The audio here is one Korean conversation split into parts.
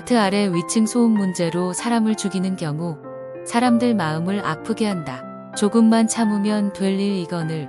아파트 아래 위층 소음 문제로 사람을 죽이는 경우 사람들 마음을 아프게 한다. 조금만 참으면 될 일 이거늘.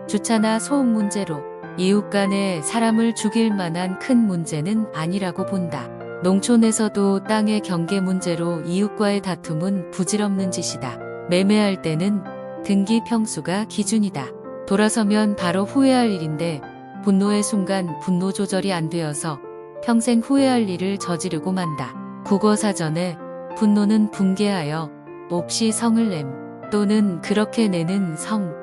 주차나 소음 문제로 이웃 간에 사람을 죽일 만한 큰 문제는 아니라고 본다. 농촌에서도 땅의 경계 문제로 이웃과의 다툼은 부질없는 짓이다. 매매할 때는 등기 평수가 기준이다. 돌아서면 바로 후회할 일인데 분노의 순간 분노 조절이 안 되어서 평생 후회할 일을 저지르고 만다. 국어사전에 분노는 붕괴하여 몹시 성을 냄 또는 그렇게 내는 성,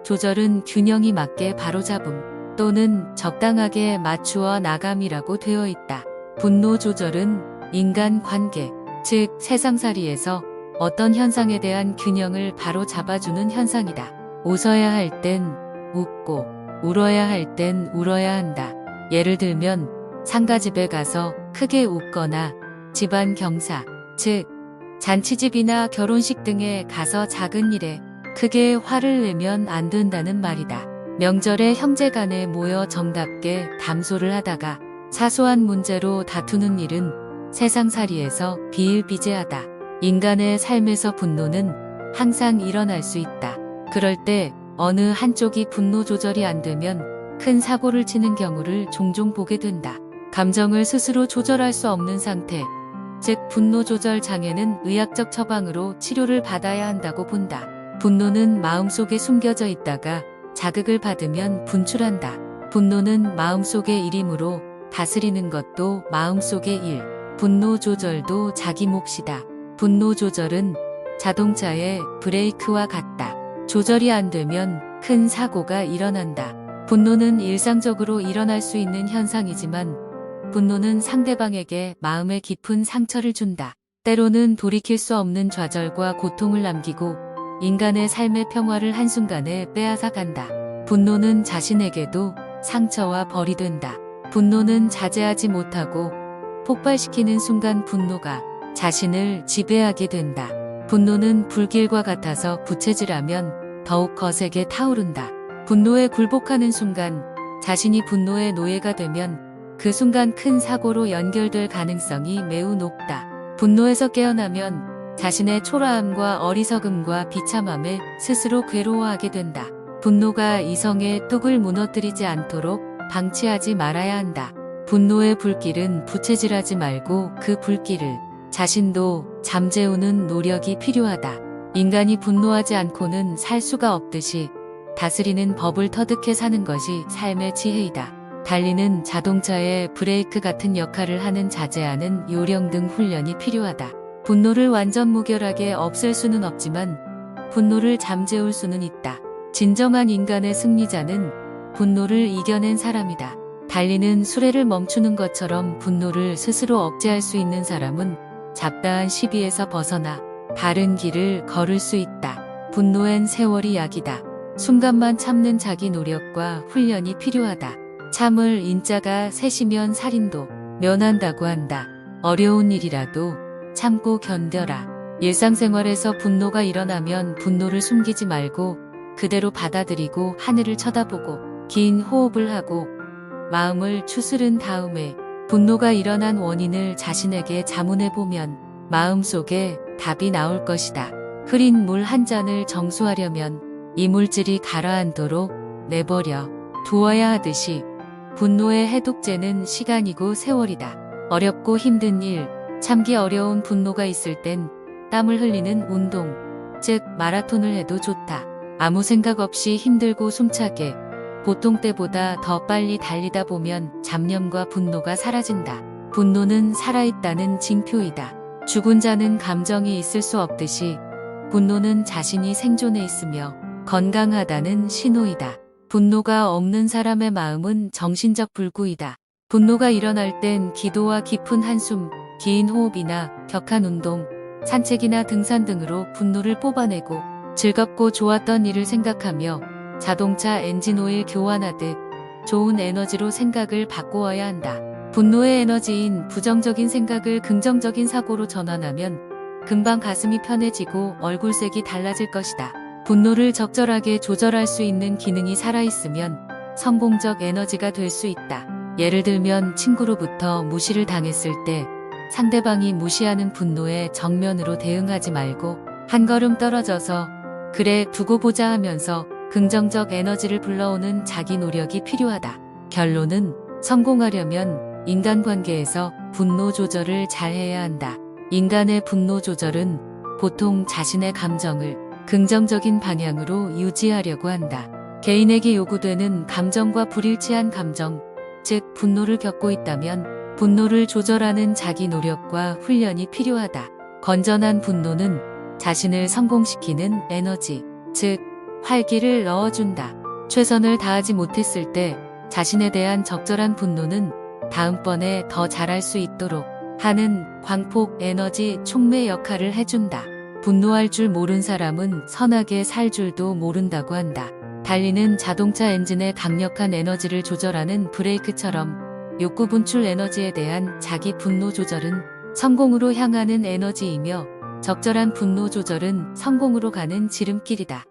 조절은 균형이 맞게 바로잡음 또는 적당하게 맞추어 나감이라고 되어 있다. 분노 조절은 인간관계, 즉 세상살이에서 어떤 현상에 대한 균형을 바로 잡아주는 현상이다. 웃어야 할 땐 웃고 울어야 할 땐 울어야 한다. 예를 들면 상가집에 가서 크게 웃거나 집안 경사, 즉 잔치집이나 결혼식 등에 가서 작은 일에 크게 화를 내면 안 된다는 말이다. 명절에 형제간에 모여 정답게 담소를 하다가 사소한 문제로 다투는 일은 세상살이에서 비일비재하다. 인간의 삶에서 분노는 항상 일어날 수 있다. 그럴 때 어느 한쪽이 분노 조절이 안 되면 큰 사고를 치는 경우를 종종 보게 된다. 감정을 스스로 조절할 수 없는 상태, 즉 분노 조절 장애는 의학적 처방으로 치료를 받아야 한다고 본다. 분노는 마음속에 숨겨져 있다가 자극을 받으면 분출한다. 분노는 마음속의 일이므로 다스리는 것도 마음속의 일. 분노 조절도 자기 몫이다. 분노 조절은 자동차의 브레이크와 같다. 조절이 안 되면 큰 사고가 일어난다. 분노는 일상적으로 일어날 수 있는 현상이지만 분노는 상대방에게 마음에 깊은 상처를 준다. 때로는 돌이킬 수 없는 좌절과 고통을 남기고 인간의 삶의 평화를 한순간에 빼앗아 간다. 분노는 자신에게도 상처와 벌이 된다. 분노는 자제하지 못하고 폭발시키는 순간 분노가 자신을 지배하게 된다. 분노는 불길과 같아서 부채질하면 더욱 거세게 타오른다. 분노에 굴복하는 순간 자신이 분노의 노예가 되면 그 순간 큰 사고로 연결될 가능성이 매우 높다. 분노에서 깨어나면 자신의 초라함과 어리석음과 비참함에 스스로 괴로워하게 된다. 분노가 이성의 뚝을 무너뜨리지 않도록 방치하지 말아야 한다. 분노의 불길은 부채질하지 말고 그 불길을 자신도 잠재우는 노력이 필요하다. 인간이 분노하지 않고는 살 수가 없듯이 다스리는 법을 터득해 사는 것이 삶의 지혜이다. 달리는 자동차의 브레이크 같은 역할을 하는 자제하는 요령 등 훈련이 필요하다. 분노를 완전 무결하게 없앨 수는 없지만 분노를 잠재울 수는 있다. 진정한 인간의 승리자는 분노를 이겨낸 사람이다. 달리는 수레를 멈추는 것처럼 분노를 스스로 억제할 수 있는 사람은 잡다한 시비에서 벗어나 바른 길을 걸을 수 있다. 분노엔 세월이 약이다. 순간만 참는 자기 노력과 훈련이 필요하다. 참을 인자가 셋이면 살인도 면한다고 한다. 어려운 일이라도 참고 견뎌라. 일상생활에서 분노가 일어나면 분노를 숨기지 말고 그대로 받아들이고 하늘을 쳐다보고 긴 호흡을 하고 마음을 추스른 다음에 분노가 일어난 원인을 자신에게 자문해보면 마음속에 답이 나올 것이다. 흐린 물 한 잔을 정수하려면 이물질이 가라앉도록 내버려 두어야 하듯이 분노의 해독제는 시간이고 세월이다. 어렵고 힘든 일, 참기 어려운 분노가 있을 땐 땀을 흘리는 운동, 즉 마라톤을 해도 좋다. 아무 생각 없이 힘들고 숨차게 보통 때보다 더 빨리 달리다 보면 잡념과 분노가 사라진다. 분노는 살아있다는 징표이다. 죽은 자는 감정이 있을 수 없듯이 분노는 자신이 생존해 있으며 건강하다는 신호이다. 분노가 없는 사람의 마음은 정신적 불구이다. 분노가 일어날 땐 기도와 깊은 한숨, 긴 호흡이나 격한 운동, 산책이나 등산 등으로 분노를 뽑아내고 즐겁고 좋았던 일을 생각하며 자동차 엔진 오일 교환하듯 좋은 에너지로 생각을 바꾸어야 한다. 분노의 에너지인 부정적인 생각을 긍정적인 사고로 전환하면 금방 가슴이 편해지고 얼굴색이 달라질 것이다. 분노를 적절하게 조절할 수 있는 기능이 살아있으면 성공적 에너지가 될 수 있다. 예를 들면 친구로부터 무시를 당했을 때 상대방이 무시하는 분노에 정면으로 대응하지 말고 한 걸음 떨어져서 그래 두고 보자 하면서 긍정적 에너지를 불러오는 자기 노력이 필요하다. 결론은 성공하려면 인간관계에서 분노 조절을 잘 해야 한다. 인간의 분노 조절은 보통 자신의 감정을 긍정적인 방향으로 유지하려고 한다. 개인에게 요구되는 감정과 불일치한 감정, 즉 분노를 겪고 있다면 분노를 조절하는 자기 노력과 훈련이 필요하다. 건전한 분노는 자신을 성공시키는 에너지, 즉 활기를 넣어준다. 최선을 다하지 못했을 때 자신에 대한 적절한 분노는 다음번에 더 잘할 수 있도록 하는 광폭 에너지 촉매 역할을 해준다. 분노할 줄 모른 사람은 선하게 살 줄도 모른다고 한다. 달리는 자동차 엔진의 강력한 에너지를 조절하는 브레이크처럼 욕구 분출 에너지에 대한 자기 분노 조절은 성공으로 향하는 에너지이며 적절한 분노 조절은 성공으로 가는 지름길이다.